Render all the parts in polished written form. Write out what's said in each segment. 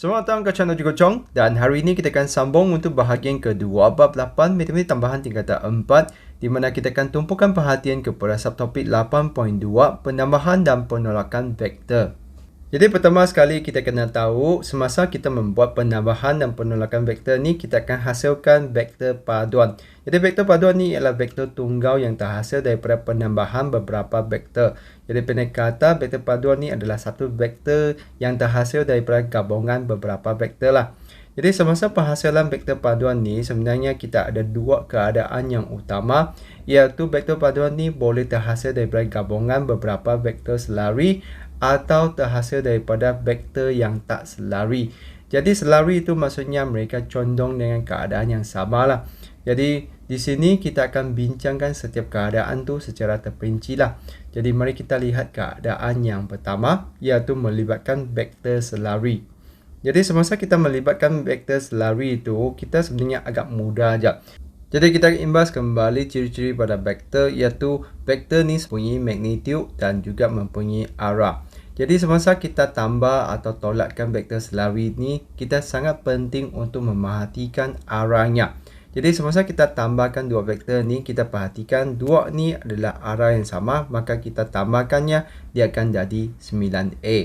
Selamat datang ke channel Juga Chong, dan hari ini kita akan sambung untuk bahagian kedua bab 8 matematik tambahan tingkatan 4, di mana kita akan tumpukan perhatian kepada subtopik 8.2 penambahan dan penolakan vektor. Jadi pertama sekali kita kena tahu semasa kita membuat penambahan dan penolakan vektor ni, kita akan hasilkan vektor paduan. Jadi vektor paduan ni ialah vektor tunggal yang terhasil daripada penambahan beberapa vektor. Jadi pendek kata, vektor paduan ni adalah satu vektor yang terhasil daripada gabungan beberapa vektor lah. Jadi semasa penghasilan vektor paduan ni, sebenarnya kita ada dua keadaan yang utama, iaitu vektor paduan ni boleh terhasil daripada gabungan beberapa vektor selari atau terhasil daripada vektor yang tak selari. Jadi selari itu maksudnya mereka condong dengan keadaan yang sama lah. Jadi di sini kita akan bincangkan setiap keadaan tu secara terperinci lah. Jadi mari kita lihat keadaan yang pertama, iaitu melibatkan vektor selari. Jadi semasa kita melibatkan vektor selari itu, kita sebenarnya agak mudah aja. Jadi kita imbas kembali ciri-ciri pada vektor, iaitu vektor ni mempunyai magnitude dan juga mempunyai arah. Jadi semasa kita tambah atau tolakkan vektor selari ni, kita sangat penting untuk memerhatikan arahnya. Jadi semasa kita tambahkan dua vektor ni, kita perhatikan dua ni adalah arah yang sama, maka kita tambahkannya, dia akan jadi 9A.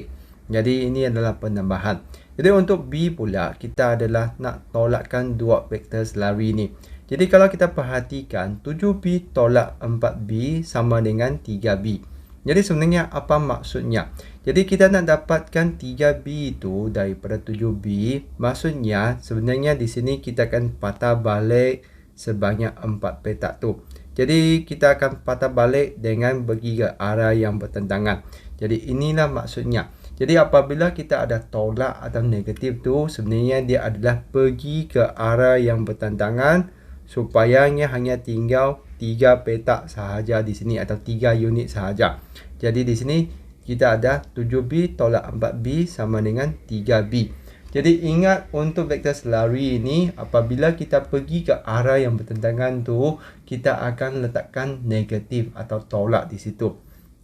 Jadi ini adalah penambahan. Jadi untuk B pula, kita adalah nak tolakkan dua vektor selari ni. Jadi kalau kita perhatikan, 7B tolak 4B sama dengan 3B. Jadi sebenarnya apa maksudnya? Jadi kita nak dapatkan 3B itu daripada 7B. Maksudnya sebenarnya di sini kita akan patah balik sebanyak 4 petak tu. Jadi kita akan patah balik dengan pergi ke arah yang bertentangan. Jadi inilah maksudnya. Jadi apabila kita ada tolak atau negatif tu, sebenarnya dia adalah pergi ke arah yang bertentangan, supaya hanya tinggal 3 petak sahaja di sini atau 3 unit sahaja. Jadi di sini kita ada 7B tolak 4B sama dengan 3B. Jadi ingat untuk vektor selari ini, apabila kita pergi ke arah yang bertentangan tu, kita akan letakkan negatif atau tolak di situ.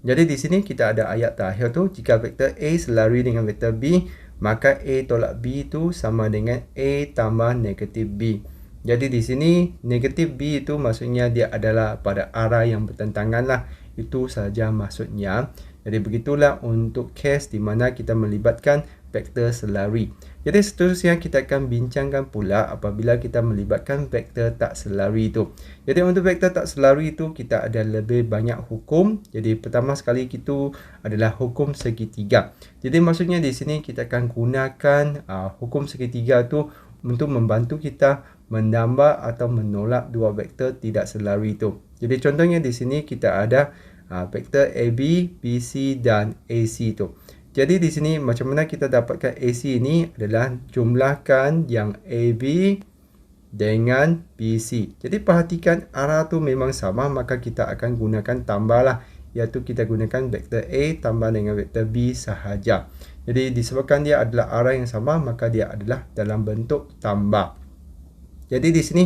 Jadi di sini kita ada ayat terakhir tu, jika vektor A selari dengan vektor B, maka A tolak B itu sama dengan A tambah negatif B. Jadi di sini negatif B itu maksudnya dia adalah pada arah yang bertentangan lah. Itu saja maksudnya. Jadi begitulah untuk case di mana kita melibatkan vektor selari. Jadi seterusnya kita akan bincangkan pula apabila kita melibatkan vektor tak selari itu. Jadi untuk vektor tak selari itu kita ada lebih banyak hukum. Jadi pertama sekali itu adalah hukum segitiga. Jadi maksudnya di sini kita akan gunakan hukum segitiga itu untuk membantu kita menambah atau menolak dua vektor tidak selari itu. Jadi contohnya di sini kita ada vektor AB, BC dan AC itu. Jadi di sini macam mana kita dapatkan AC ini adalah jumlahkan yang AB dengan BC. Jadi perhatikan arah tu memang sama, maka kita akan gunakan tambahlah, iaitu kita gunakan vektor A tambah dengan vektor B sahaja. Jadi disebabkan dia adalah arah yang sama, maka dia adalah dalam bentuk tambah. Jadi di sini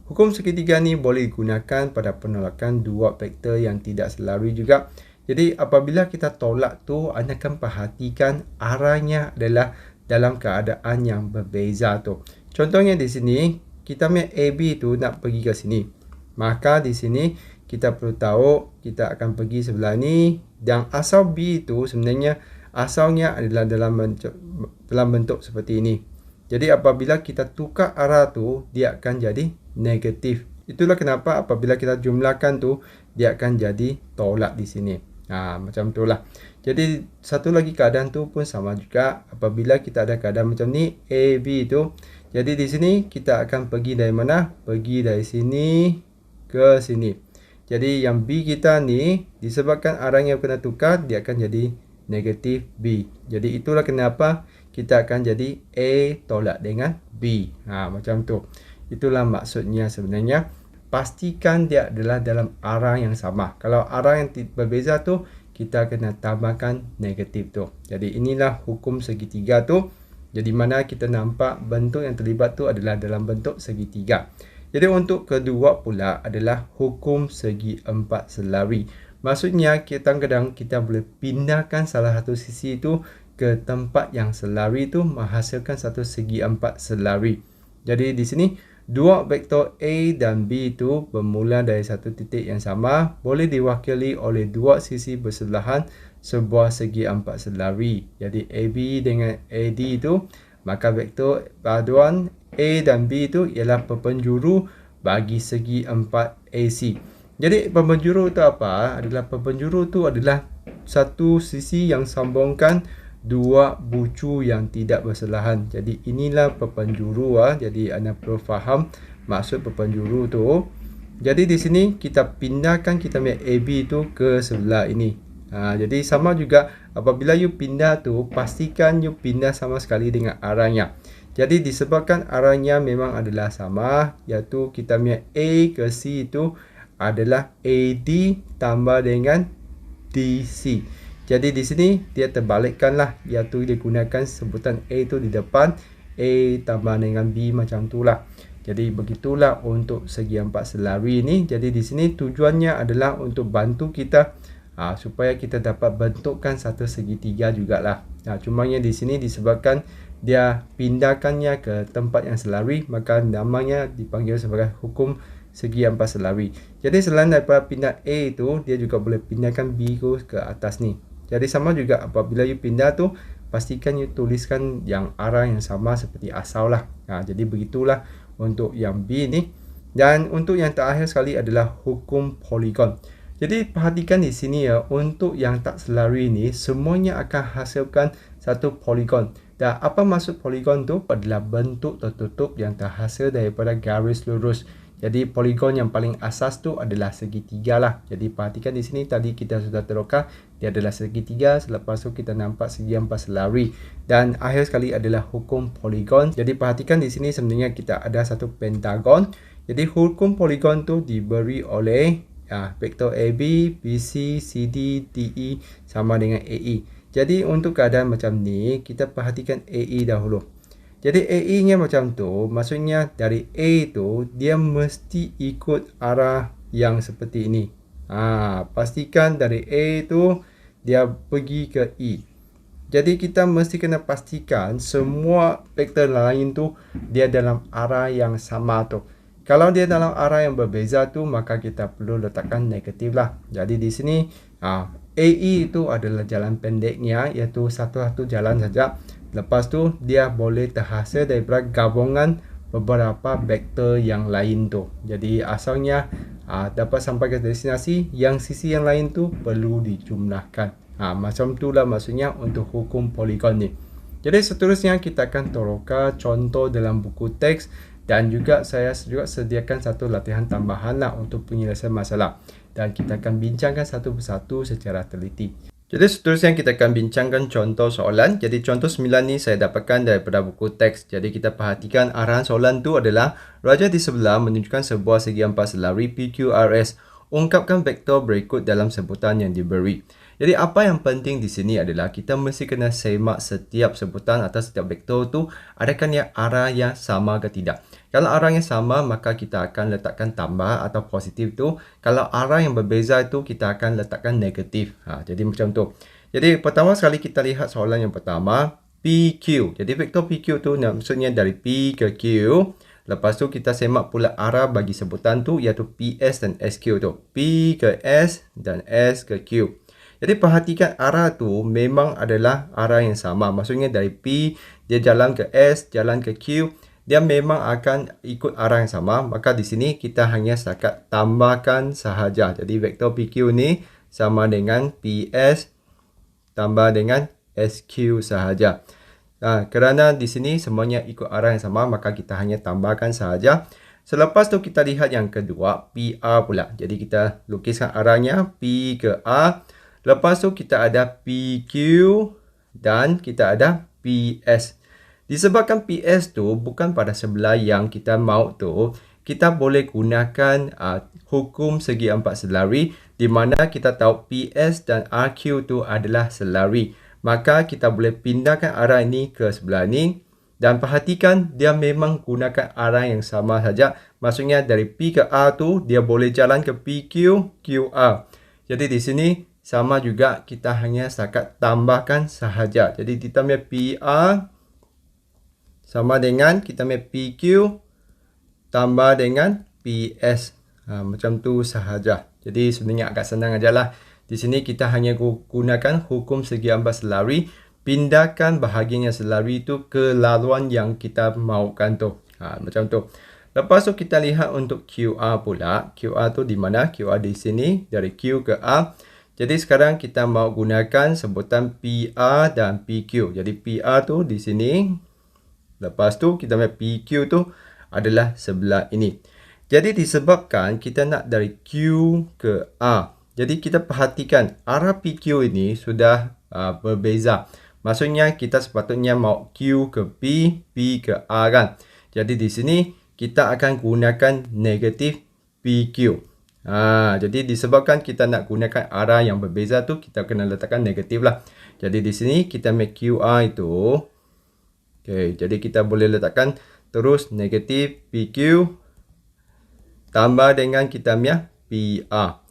hukum segitiga ni boleh digunakan pada penolakan dua vektor yang tidak selari juga. Jadi apabila kita tolak tu, anda akan perhatikan arahnya adalah dalam keadaan yang berbeza tu. Contohnya di sini kita punya AB tu nak pergi ke sini. Maka di sini kita perlu tahu kita akan pergi sebelah ni, dan asal B itu sebenarnya asalnya adalah dalam bentuk seperti ini. Jadi apabila kita tukar arah tu, dia akan jadi negatif. Itulah kenapa apabila kita jumlahkan tu, dia akan jadi tolak di sini. Macam itulah. Jadi satu lagi keadaan tu pun sama juga. Apabila kita ada keadaan macam ni, AB tu. Jadi di sini kita akan pergi dari mana? Pergi dari sini ke sini. Jadi yang B kita ni, disebabkan arahnya kena tukar, dia akan jadi negatif B. Jadi itulah kenapa kita akan jadi A tolak dengan B. Macam tu. Itulah maksudnya sebenarnya. Pastikan dia adalah dalam arah yang sama. Kalau arah yang berbeza tu, kita kena tambahkan negatif tu. Jadi inilah hukum segitiga tu. Jadi mana kita nampak bentuk yang terlibat tu adalah dalam bentuk segitiga. Jadi untuk kedua pula adalah hukum segi empat selari. Maksudnya kadang-kadang kita boleh pindahkan salah satu sisi itu ke tempat yang selari tu menghasilkan satu segi empat selari. Jadi di sini dua vektor A dan B itu bermula dari satu titik yang sama, boleh diwakili oleh dua sisi bersebelahan sebuah segi empat selari. Jadi AB dengan AD itu, maka vektor paduan A dan B itu ialah perpenjuru bagi segi empat AC. Jadi perpenjuru itu apa? Perpenjuru itu adalah satu sisi yang sambungkan dua bucu yang tidak bersebelahan. Jadi inilah perpenjuru. Jadi anda perlu faham maksud perpenjuru tu. Jadi di sini kita pindahkan kita punya AB tu ke sebelah ini. Jadi sama juga apabila you pindah tu, pastikan you pindah sama sekali dengan arahnya. Jadi disebabkan arahnya memang adalah sama, iaitu kita punya A ke C itu adalah AD tambah dengan DC. Jadi di sini dia terbalikkanlah, iaitu dia gunakan sebutan A itu di depan, A tambah dengan B macam itulah. Jadi begitulah untuk segi empat selari ini. Jadi di sini tujuannya adalah untuk bantu kita supaya kita dapat bentukkan satu segitiga jugalah. Cumanya di sini disebabkan dia pindahkannya ke tempat yang selari, maka namanya dipanggil sebagai hukum segi empat selari. Jadi selain daripada pindah A itu, dia juga boleh pindahkan B ke atas ni. Jadi sama juga apabila you pindah tu, pastikan you tuliskan yang arah yang sama seperti asal lah. Jadi begitulah untuk yang B ni. Dan untuk yang terakhir sekali adalah hukum poligon. Jadi perhatikan di sini untuk yang tak selari ni, semuanya akan hasilkan satu poligon. Dan apa maksud poligon tu? Adalah bentuk tertutup yang terhasil daripada garis lurus. Jadi poligon yang paling asas tu adalah segitiga lah. Jadi perhatikan di sini tadi kita sudah terokah dia adalah segitiga, selepas tu kita nampak segi empat selari. Dan akhir sekali adalah hukum poligon. Jadi perhatikan di sini sebenarnya kita ada satu pentagon. Jadi hukum poligon tu diberi oleh vektor AB, BC, CD, DE sama dengan AE. Jadi untuk keadaan macam ni, kita perhatikan AE dahulu. Jadi AE-nya macam tu, maksudnya dari A tu dia mesti ikut arah yang seperti ini. Pastikan dari A tu dia pergi ke E. Jadi kita mesti kena pastikan semua vektor lain tu dia dalam arah yang sama tu. Kalau dia dalam arah yang berbeza tu, maka kita perlu letakkan negatif lah. Jadi di sini AE itu adalah jalan pendeknya, iaitu satu-satu jalan saja. Lepas tu dia boleh terhasil daripada gabungan beberapa vektor yang lain tu. Jadi asalnya dapat sampai ke destinasi, yang sisi yang lain tu perlu dijumlahkan. Macam itulah maksudnya untuk hukum poligon ni. Jadi seterusnya kita akan toroka contoh dalam buku teks, dan juga saya juga sediakan satu latihan tambahan lah untuk penyelesaian masalah. Dan kita akan bincangkan satu persatu secara teliti. Jadi seterusnya kita akan bincangkan contoh soalan. Jadi contoh 9 ni saya dapatkan daripada buku teks. Jadi kita perhatikan arahan soalan tu adalah raja di sebelah menunjukkan sebuah segi empat selari PQRS. Ungkapkan vektor berikut dalam sebutan yang diberi. Jadi apa yang penting di sini adalah kita mesti kena semak setiap sebutan atau setiap vektor tu adakah dia arah yang sama ke tidak. Kalau arah yang sama, maka kita akan letakkan tambah atau positif tu. Kalau arah yang berbeza itu, kita akan letakkan negatif. Jadi macam tu. Jadi pertama sekali kita lihat soalan yang pertama, PQ. Jadi vektor PQ tu maksudnya dari P ke Q. Lepas tu kita semak pula arah bagi sebutan tu, iaitu PS dan SQ tu. P ke S dan S ke Q. Jadi perhatikan arah tu memang adalah arah yang sama. Maksudnya dari P, dia jalan ke S, jalan ke Q. Dia memang akan ikut arah yang sama. Maka di sini kita hanya setakat tambahkan sahaja. Jadi vektor PQ ni sama dengan PS tambah dengan SQ sahaja. Kerana di sini semuanya ikut arah yang sama, maka kita hanya tambahkan sahaja. Selepas tu kita lihat yang kedua, PR pula. Jadi kita lukiskan arahnya P ke A. Lepas tu kita ada PQ dan kita ada PS. Disebabkan PS tu bukan pada sebelah yang kita mahu tu, kita boleh gunakan hukum segi empat selari, di mana kita tahu PS dan RQ tu adalah selari. Maka kita boleh pindahkan arah ini ke sebelah ini. Dan perhatikan dia memang gunakan arah yang sama saja. Maksudnya dari P ke A tu dia boleh jalan ke PQ, QR. Jadi di sini sama juga kita hanya setakat tambahkan sahaja. Jadi kita punya PR sama dengan kita punya PQ tambah dengan PS. Macam tu sahaja. Jadi sebenarnya agak senang ajalah. Di sini kita hanya gunakan hukum segi ampas selari. Pindahkan bahagian yang selari itu ke laluan yang kita mahukan tu. Macam tu. Lepas tu kita lihat untuk QR pula. QR tu di mana? QR di sini dari Q ke A. Jadi sekarang kita mau gunakan sebutan PR dan PQ. Jadi PR tu di sini. Lepas tu kita punya PQ tu adalah sebelah ini. Jadi disebabkan kita nak dari Q ke A. Jadi kita perhatikan arah PQ ini sudah berbeza. Maksudnya kita sepatutnya mau Q ke P, P ke A kan. Jadi di sini kita akan gunakan negatif PQ. Jadi disebabkan kita nak gunakan arah yang berbeza tu, kita kena letakkan negatif lah. Jadi di sini kita make QR itu. Okay, jadi kita boleh letakkan terus negatif PQ tambah dengan kita punya PR.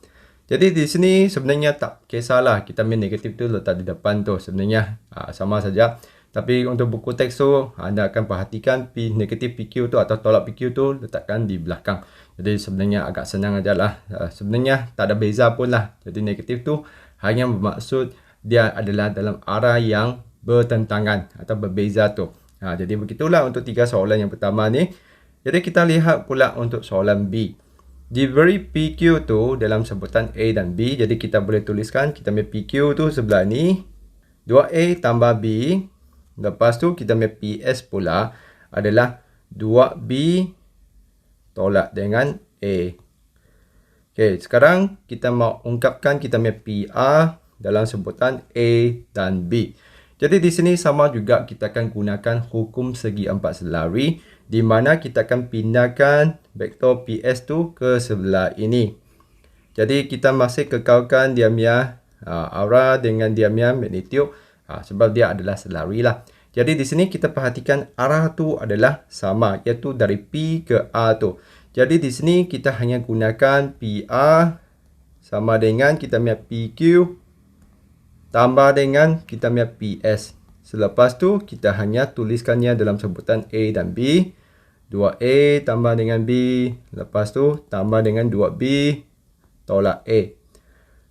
Jadi di sini sebenarnya tak kisahlah kita punya negatif tu letak di depan tu. Sebenarnya sama saja. Tapi untuk buku teks tu anda akan perhatikan negatif PQ tu atau tolak PQ tu letakkan di belakang. Jadi sebenarnya agak senang ajalah. Sebenarnya tak ada beza pun lah. Jadi negatif tu hanya bermaksud dia adalah dalam arah yang bertentangan atau berbeza tu. Jadi begitulah untuk 3 soalan yang pertama ni. Jadi kita lihat pula untuk soalan B. Diberi PQ tu dalam sebutan A dan B. Jadi kita boleh tuliskan kita punya PQ tu sebelah ni. 2A tambah B. Lepas tu kita punya PS pula adalah 2B tolak dengan A. Okay, sekarang kita mau ungkapkan kita punya PR dalam sebutan A dan B. Jadi di sini sama juga kita akan gunakan hukum segi empat selari di mana kita akan pindahkan vektor PS tu ke sebelah ini. Jadi kita masih kekalkan dia punya arah dengan dia punya magnitude sebab dia adalah selari lah. Jadi di sini kita perhatikan arah tu adalah sama iaitu dari P ke A tu. Jadi di sini kita hanya gunakan PR sama dengan kita punya PQ tambah dengan kita punya PS. Selepas tu kita hanya tuliskannya dalam sebutan A dan B. 2A tambah dengan B. Lepas tu tambah dengan 2B tolak A.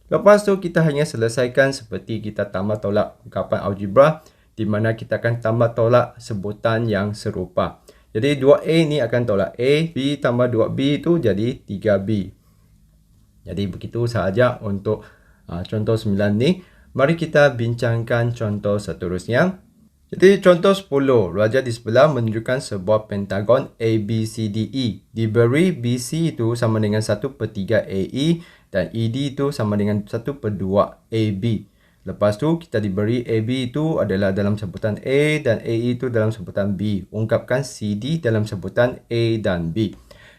Lepas tu kita hanya selesaikan seperti kita tambah tolak ungkapan algebra di mana kita akan tambah tolak sebutan yang serupa. Jadi 2A ni akan tolak A. B tambah 2B itu jadi 3B. Jadi begitu sahaja untuk contoh 9 ni. Mari kita bincangkan contoh seterusnya. Jadi contoh 10, raja di sebelah menunjukkan sebuah pentagon ABCDE. Diberi BC itu sama dengan 1/3 AE dan ED itu sama dengan 1/2 AB. Lepas tu kita diberi AB itu adalah dalam sebutan A dan AE itu dalam sebutan B. Ungkapkan CD dalam sebutan A dan B.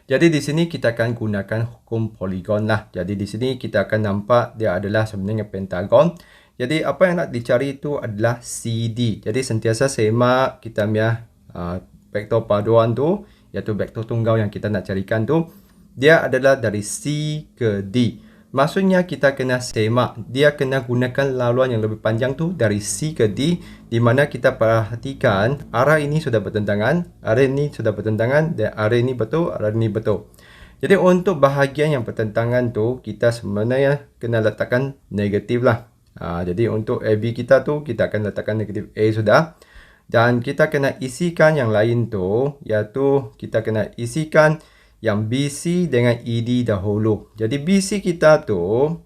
Jadi di sini kita akan gunakan hukum poligon lah. Jadi di sini kita akan nampak dia adalah sebenarnya pentagon. Jadi apa yang nak dicari itu adalah CD. Jadi sentiasa semak kita punya vektor paduan tu, iaitu vektor tunggal yang kita nak carikan tu. Dia adalah dari C ke D. Maksudnya kita kena semak. Dia kena gunakan laluan yang lebih panjang tu dari C ke D. Di mana kita perhatikan arah ini sudah bertentangan, arah ini sudah bertentangan dan arah ini betul, arah ini betul. Jadi untuk bahagian yang bertentangan tu, kita sebenarnya kena letakkan negatif lah. Jadi untuk AB kita tu kita akan letakkan negatif A sudah. Dan kita kena isikan yang lain tu, iaitu kita kena isikan yang BC dengan ED dahulu. Jadi BC kita tu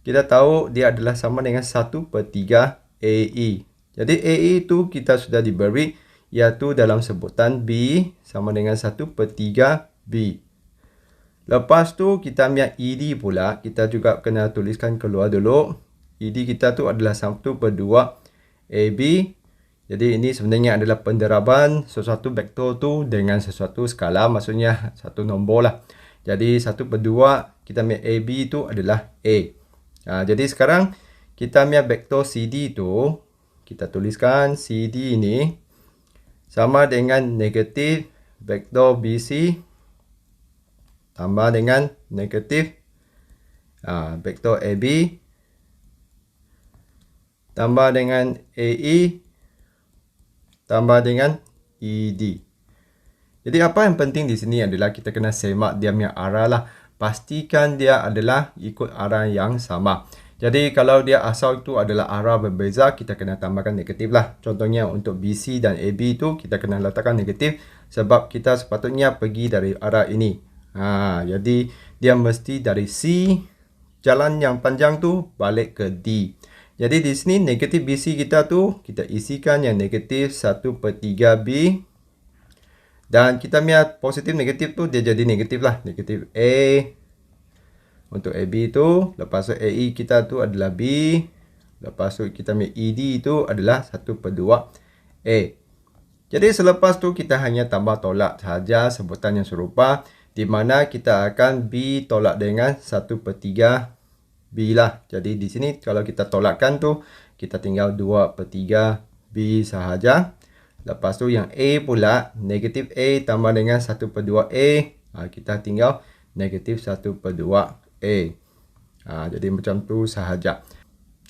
kita tahu dia adalah sama dengan 1/3 AE. Jadi AE tu kita sudah diberi iaitu dalam sebutan B sama dengan 1/3 B. Lepas tu kita punya ED pula kita juga kena tuliskan keluar dulu. ED kita tu adalah 1/2 AB. Jadi ini sebenarnya adalah penderaban sesuatu vektor tu dengan sesuatu skala, maksudnya satu nombor lah. Jadi 1/2 kita punya AB tu adalah A. Jadi sekarang kita punya vektor CD tu kita tuliskan CD ini sama dengan negatif vektor BC tambah dengan negatif vektor AB tambah dengan AE tambah dengan ED. Jadi apa yang penting di sini adalah kita kena semak dia punya arah lah. Pastikan dia adalah ikut arah yang sama. Jadi kalau dia asal itu adalah arah berbeza, kita kena tambahkan negatif lah. Contohnya untuk BC dan AB itu kita kena letakkan negatif sebab kita sepatutnya pergi dari arah ini. Jadi dia mesti dari C, jalan yang panjang tu balik ke D. Jadi di sini negatif BC kita tu kita isikan yang negatif 1/3 B. Dan kita punya positif negatif tu dia jadi negatif lah. Negatif A. Untuk AB tu. Lepas tu AE kita tu adalah B. Lepas tu kita punya ED tu adalah 1/2 A. Jadi selepas tu kita hanya tambah tolak sahaja sebutan yang serupa. Di mana kita akan B tolak dengan 1/3 B lah. Jadi di sini kalau kita tolakkan tu. Kita tinggal 2/3 B sahaja. Lepas tu yang A pula, negatif A tambah dengan 1/2 A. Kita tinggal negatif 1/2 A. Jadi macam tu sahaja.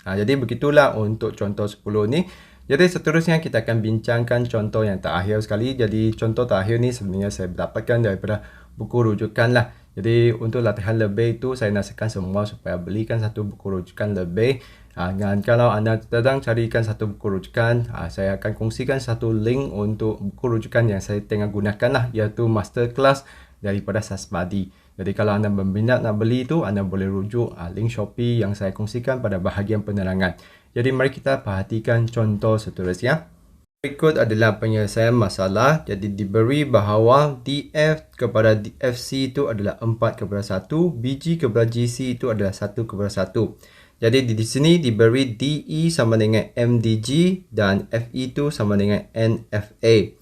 Jadi begitulah untuk contoh 10 ni. Jadi seterusnya kita akan bincangkan contoh yang terakhir sekali. Jadi contoh terakhir ni sebenarnya saya dapatkan daripada buku rujukan lah. Jadi untuk latihan lebih itu saya nasihatkan semua supaya belikan satu buku rujukan lebih. Dan kalau anda sedang carikan satu buku rujukan, saya akan kongsikan satu link untuk buku rujukan yang saya tengah gunakan lah, iaitu Masterclass daripada Sasmadi. Jadi kalau anda berminat nak beli itu, anda boleh rujuk link Shopee yang saya kongsikan pada bahagian penerangan. Jadi mari kita perhatikan contoh seterusnya. Berikut adalah penyelesaian masalah. Jadi diberi bahawa DF kepada FC itu adalah 4/1, BG kepada GC itu adalah 1/1. Jadi di sini diberi DE sama dengan MDG dan FE itu sama dengan NFA.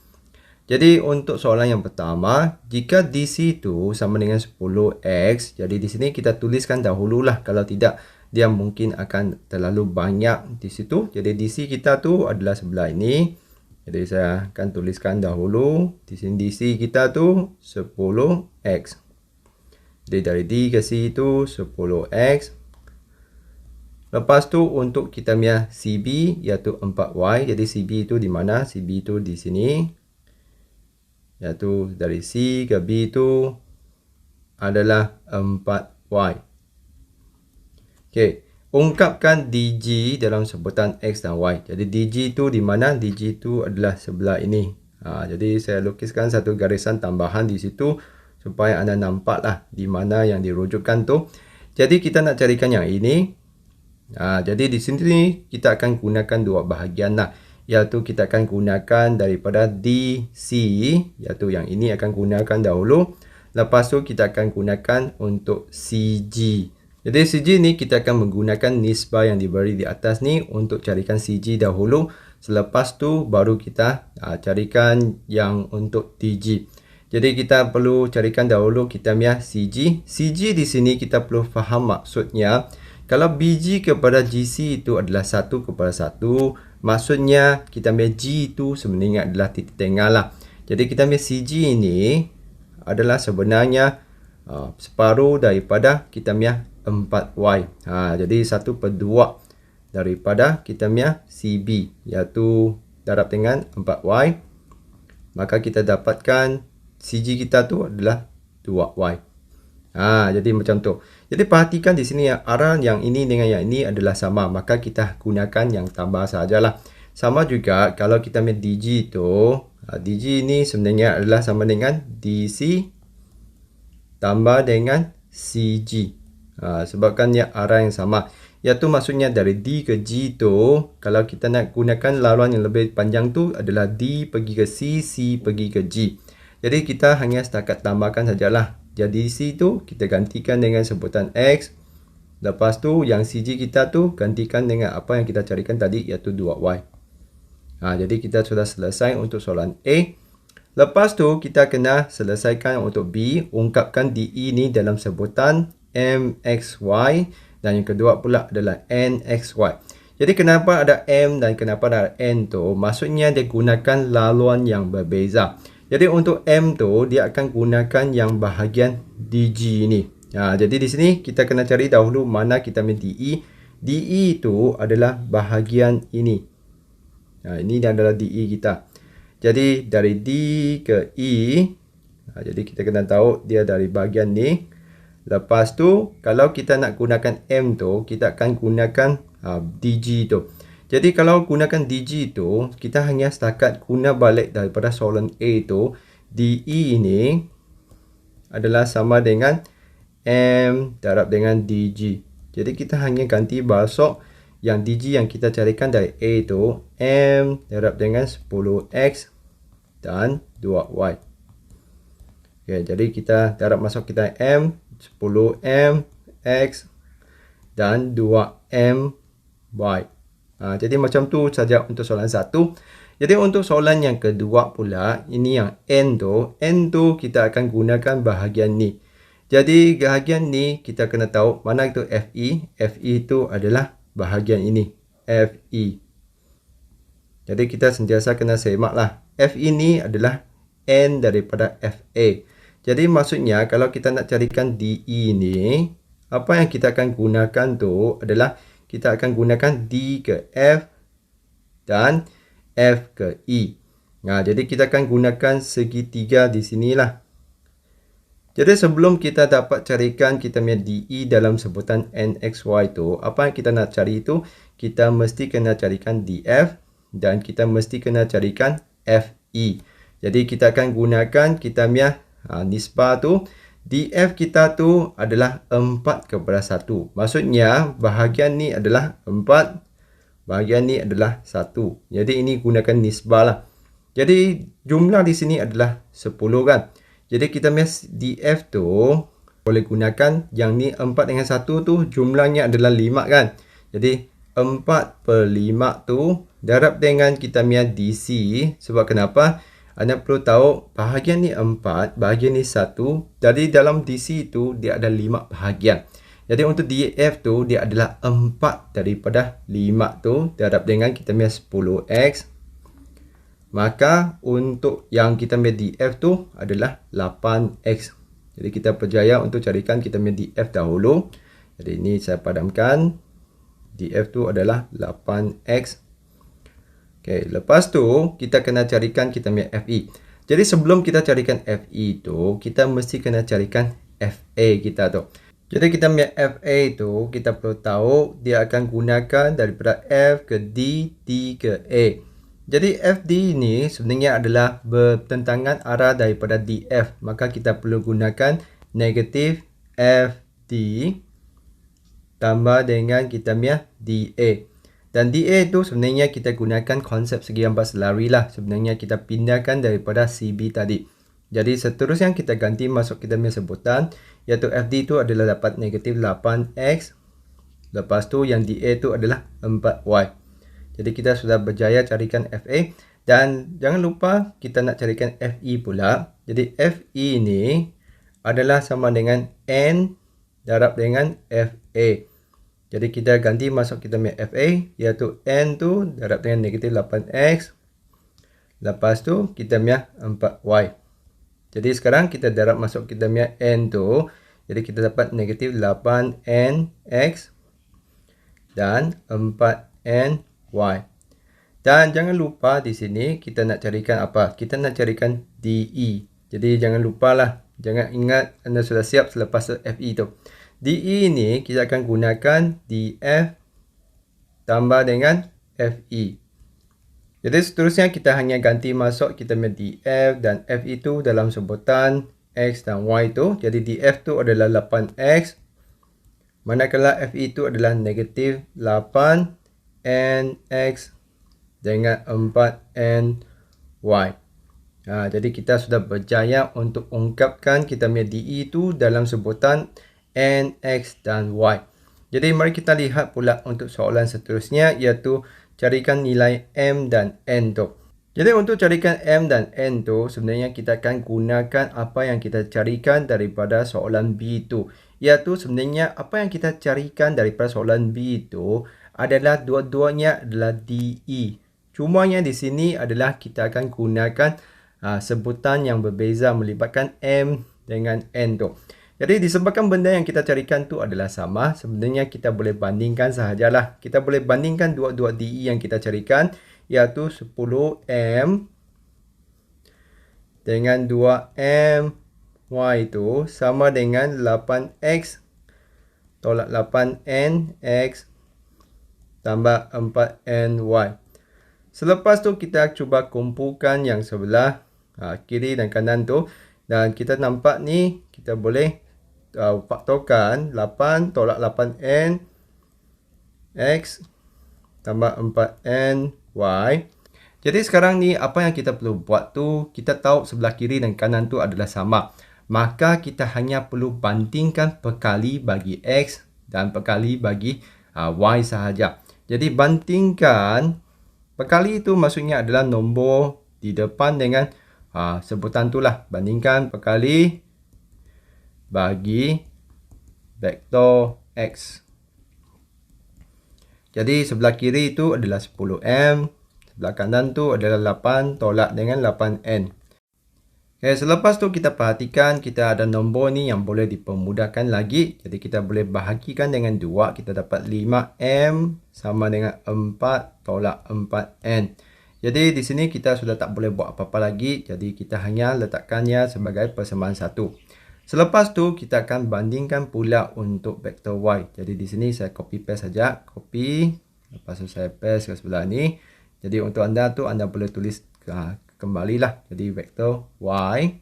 Jadi untuk soalan yang pertama, jika DC itu sama dengan 10X, jadi di sini kita tuliskan dahululah, kalau tidak dia mungkin akan terlalu banyak di situ. Jadi DC kita tu adalah sebelah ini. Jadi saya akan tuliskan dahulu. Di sini DC kita tu 10X. Jadi dari D ke C itu 10X. Lepas tu untuk kita punya CB iaitu 4Y. Jadi CB itu di mana? CB itu di sini. Iaitu dari C ke B itu adalah 4Y. Okey, ungkapkan DG dalam sebutan X dan Y. Jadi DG itu di mana? DG itu adalah sebelah ini. Jadi saya lukiskan satu garisan tambahan di situ supaya anda nampaklah di mana yang dirujukkan tu. Jadi kita nak carikan yang ini. Jadi di sini kita akan gunakan dua bahagian lah. Iaitu kita akan gunakan daripada DC. Iaitu yang ini akan gunakan dahulu. Lepas tu kita akan gunakan untuk CG. Jadi CG ni kita akan menggunakan nisbah yang diberi di atas ni untuk carikan CG dahulu. Selepas tu baru kita carikan yang untuk DG. Jadi kita perlu carikan dahulu kita punya CG. CG di sini kita perlu faham maksudnya. Kalau BG kepada GC itu adalah 1/1, maksudnya kita punya G itu sebenarnya adalah titik tengah lah. Jadi kita punya CG ini adalah sebenarnya separuh daripada kita punya 4Y. Jadi 1/2 daripada kita punya CB, iaitu darab dengan 4Y. Maka kita dapatkan CG kita tu adalah 2Y. Jadi macam tu. Jadi perhatikan di sini arah yang ini dengan yang ini adalah sama. Maka kita gunakan yang tambah sajalah. Sama juga kalau kita punya DG tu. DG ini sebenarnya adalah sama dengan DC tambah dengan CG. Sebabkan dia arah yang sama. Iaitu maksudnya dari D ke G tu. Kalau kita nak gunakan laluan yang lebih panjang tu adalah D pergi ke C, C pergi ke G. Jadi kita hanya setakat tambahkan sajalah. Jadi C tu kita gantikan dengan sebutan X. Lepas tu yang CG kita tu gantikan dengan apa yang kita carikan tadi iaitu 2Y. Jadi kita sudah selesai untuk soalan A. Lepas tu kita kena selesaikan untuk B. Ungkapkan DE ni dalam sebutan MXY. Dan yang kedua pula adalah NXY. Jadi kenapa ada M dan kenapa ada N tu? Maksudnya dia gunakan laluan yang berbeza. Jadi untuk M tu dia akan gunakan yang bahagian DG ni. Jadi di sini kita kena cari dahulu mana kita punya DE. DE itu adalah bahagian ini. Ini adalah DE kita. Jadi dari D ke E, jadi kita kena tahu dia dari bahagian ni. Lepas tu kalau kita nak gunakan M tu, kita akan gunakan DG tu. Jadi kalau gunakan DG tu, kita hanya setakat guna balik daripada soalan A tu, DE ini adalah sama dengan M darab dengan DG. Jadi kita hanya ganti basuh yang DG yang kita carikan dari A tu M darab dengan 10X dan 2Y. Okay, jadi kita darab masuk kita M, 10M X dan 2M Y. Jadi macam tu saja untuk soalan 1. Jadi untuk soalan yang kedua pula, ini yang N tu kita akan gunakan bahagian ni. Jadi bahagian ni kita kena tahu mana itu FE. FE itu adalah bahagian ini, FE. Jadi kita sentiasa kena semak lah. FE ni adalah N daripada FA. Jadi maksudnya kalau kita nak carikan DE ni, apa yang kita akan gunakan tu adalah kita akan gunakan D ke F dan F ke E. Jadi kita akan gunakan segitiga di sinilah. Jadi sebelum kita dapat carikan kita punya DE dalam sebutan NXY tu, apa yang kita nak cari itu, kita mesti kena carikan DF dan kita mesti kena carikan FE. Jadi kita akan gunakan kita punya nisbah tu. DF kita tu adalah 4/1. Maksudnya bahagian ni adalah 4, bahagian ni adalah 1. Jadi ini gunakan nisbah lah. Jadi jumlah di sini adalah 10 kan. Jadi kita punya DF tu boleh gunakan yang ni 4 dengan 1 tu jumlahnya adalah 5 kan. Jadi 4/5 tu darab dengan kita punya DC. Sebab kenapa? Anda perlu tahu bahagian ni 4, bahagian ni 1. Jadi dalam DC tu dia ada 5 bahagian. Jadi untuk DF tu dia adalah 4 daripada 5 tu darab dengan kita punya 10X. Maka untuk yang kita punya DF tu adalah 8X. Jadi kita berjaya untuk carikan kita punya DF dahulu. Jadi ini saya padamkan. DF tu adalah 8X. Okay, lepas tu kita kena carikan kita punya FE. Jadi sebelum kita carikan FE tu, kita mesti kena carikan FA kita tu. Jadi kita punya FA tu, kita perlu tahu dia akan gunakan daripada F ke D, D ke A. Jadi FD ni sebenarnya adalah bertentangan arah daripada DF. Maka kita perlu gunakan negatif FD tambah dengan kita punya DA. Dan DA itu sebenarnya kita gunakan konsep segi ambas lari lah. Sebenarnya kita pindahkan daripada CB tadi. Jadi seterusnya kita ganti masuk kita punya sebutan. Iaitu FD itu adalah dapat negatif 8X. Lepas tu yang DA itu adalah 4Y. Jadi kita sudah berjaya carikan FA. Dan jangan lupa kita nak carikan FE pula. Jadi FE ini adalah sama dengan N darab dengan FA. Jadi kita ganti masuk kita punya FA, iaitu N tu darab dengan negatif 8X. Lepas tu kita punya 4Y. Jadi sekarang kita darab masuk kita punya N tu. Jadi kita dapat negatif 8NX dan 4NY. Dan jangan lupa di sini kita nak carikan apa? Kita nak carikan DE. Jadi jangan lupalah. Jangan ingat anda sudah siap selepas FE tu. DE ini kita akan gunakan DF tambah dengan FE. Jadi seterusnya kita hanya ganti masuk kita punya DF dan FE itu dalam sebutan X dan Y itu. Jadi DF itu adalah 8X. Manakala FE itu adalah negatif 8NX dengan 4NY. Jadi kita sudah berjaya untuk ungkapkan kita punya DE itu dalam sebutan N, X dan Y. Jadi mari kita lihat pula untuk soalan seterusnya, iaitu carikan nilai M dan N tu. Jadi untuk carikan M dan N tu sebenarnya kita akan gunakan apa yang kita carikan daripada soalan B tu. Iaitu sebenarnya apa yang kita carikan daripada soalan B tu adalah dua-duanya adalah DE. Cumanya di sini adalah kita akan gunakan sebutan yang berbeza melibatkan M dengan N tu. Jadi disebabkan benda yang kita carikan tu adalah sama, sebenarnya kita boleh bandingkan sahajalah. Kita boleh bandingkan dua DE yang kita carikan, iaitu 10M dengan 2M Y itu sama dengan 8X tolak 8N X tambah 4NY. Selepas tu kita cuba kumpulkan yang sebelah kiri dan kanan tu. Dan kita nampak ni kita boleh faktorkan 8 tolak 8N X tambah 4NY. Jadi sekarang ni apa yang kita perlu buat tu, kita tahu sebelah kiri dan kanan tu adalah sama. Maka kita hanya perlu bandingkan perkali bagi X dan perkali bagi Y sahaja. Jadi bandingkan, perkali itu maksudnya adalah nombor di depan dengan sebutan itulah. Bandingkan perkali bagi vektor X. Jadi sebelah kiri itu adalah 10M. Sebelah kanan tu adalah 8 tolak dengan 8N. Okay, selepas tu kita perhatikan kita ada nombor ni yang boleh dipermudahkan lagi. Jadi kita boleh bahagikan dengan 2. Kita dapat 5M sama dengan 4 tolak 4N. Jadi di sini kita sudah tak boleh buat apa-apa lagi. Jadi kita hanya letakkannya sebagai persamaan 1. Selepas tu kita akan bandingkan pula untuk vektor Y. Jadi di sini saya copy paste saja. Copy. Lepas tu saya paste ke sebelah ni. Jadi untuk anda tu anda boleh tulis kembalilah. Jadi vektor Y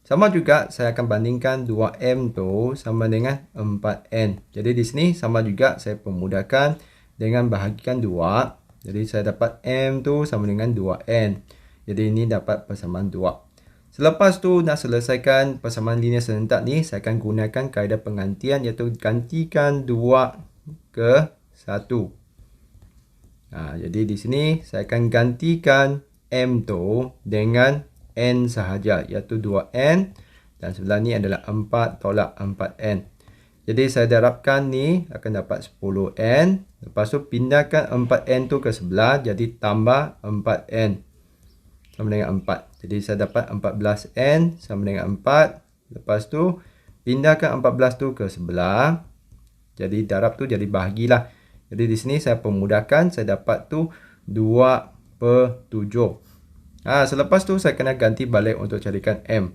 sama juga saya akan bandingkan 2M tu sama dengan 4N. Jadi di sini sama juga saya permudahkan dengan bahagikan 2. Jadi saya dapat M tu sama dengan 2N. Jadi ini dapat persamaan 2. Selepas tu nak selesaikan persamaan linear serentak ni, saya akan gunakan kaedah penggantian iaitu gantikan 2 ke 1. Jadi di sini saya akan gantikan M tu dengan N sahaja, iaitu 2N. Dan sebelah ni adalah 4 tolak 4N. Jadi saya darabkan ni akan dapat 10N. Lepas tu pindahkan 4N tu ke sebelah. Jadi tambah 4N sama dengan 4. Jadi saya dapat 14N sama dengan 4. Lepas tu pindahkan 14 tu ke sebelah. Jadi darab tu jadi bahagilah. Jadi di sini saya permudahkan, saya dapat tu 2/7. Selepas tu saya kena ganti balik untuk carikan M.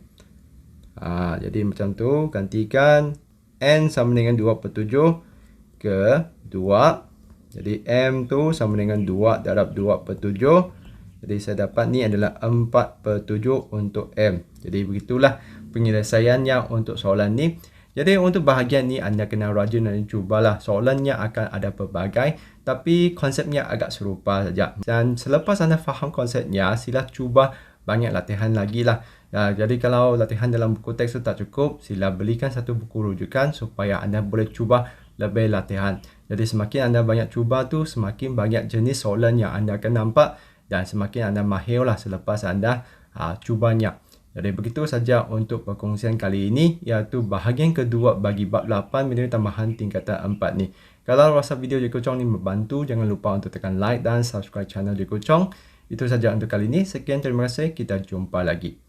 Jadi macam tu, gantikan N sama dengan 2/7 ke 2. Jadi M tu sama dengan 2 darab 2/7. Jadi saya dapat ni adalah 4/7 untuk M. Jadi begitulah penyelesaiannya untuk soalan ni. Jadi untuk bahagian ni anda kena rajin dan cubalah. Soalannya akan ada pelbagai tapi konsepnya agak serupa saja. Dan selepas anda faham konsepnya, sila cuba banyak latihan lagi lah. Jadi kalau latihan dalam buku teks itu tak cukup, sila belikan satu buku rujukan supaya anda boleh cuba lebih latihan. Jadi semakin anda banyak cuba tu, semakin banyak jenis soalan yang anda akan nampak dan semakin anda mahir lah selepas anda cubanya. Jadi begitu saja untuk perkongsian kali ini, iaitu bahagian kedua bagi bab 8 metode tambahan tingkatan 4 ni. Kalau rasa video Cikgu Chong ni membantu, jangan lupa untuk tekan like dan subscribe channel Cikgu Chong. Itu saja untuk kali ini. Sekian, terima kasih. Kita jumpa lagi.